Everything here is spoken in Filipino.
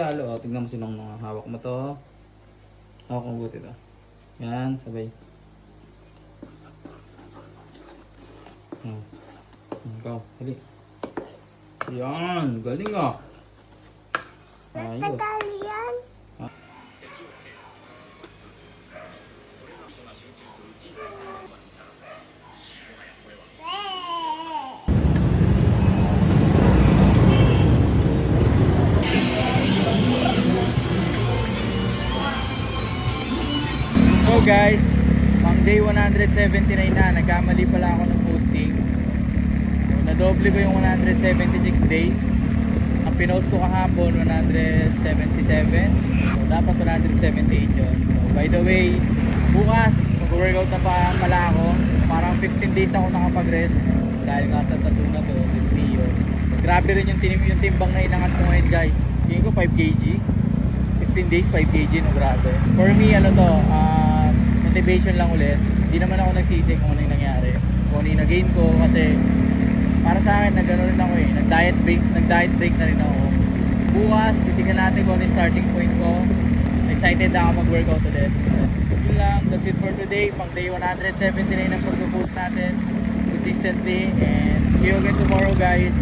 salo. O, tignan mo sinong hawak mo to. Hawak mo buti to. Yan, sabay. Ikaw, hali. Yan, galing ah. Ayos. Nagkalian. So guys, pang day 179 na, nagkamali pala ako ng posting. So, nadoble ko yung 176 days. Ang pinost ko kahapon 177. So dapat 178 yun. So by the way, bukas mag-workout na pa pala ako. Parang 15 days ako nakapag-rest dahil nga sa tattoo na to, this Leo. Grabe rin yung timbang na inangat ko ngayon guys. Tingin ko 5 kg. 15 days 5 kg, no, grabe. For me, ano to, motivation lang ulit. Hindi naman ako nagsisi kung ano yung nangyari, kung ano yung na-gain ko, kasi para sa akin, nag-ano rin ako eh, nag-diet break na rin ako. Bukas, titignan natin kung ano yung starting point ko. Excited na ako mag-workout ulit. Yun lang, that's it for today. Pang day 179 ang pag-post natin consistently, and see you again tomorrow guys.